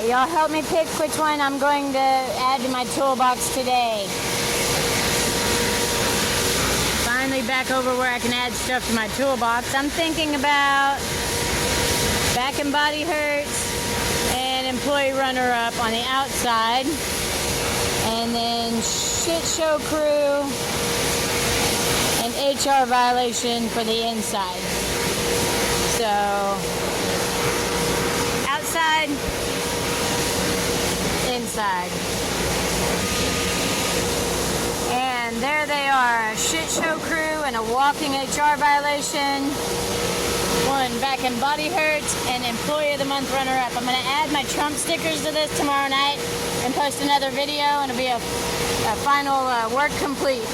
y'all help me pick which one I'm going to add to my toolbox today. Finally back over where I can add stuff to my toolbox. I'm thinking about Back and Body Hurts and Employee Runner-Up on the outside, and then Shit Show Crew and HR Violation for the inside. So, outside, inside. And there they are, a Shit Show Crew and a walking HR violation. One Back and Body Hurts and Employee of the Month Runner-Up. I'm going to add my Trump stickers to this tomorrow night and post another video, and it'll be a final work complete.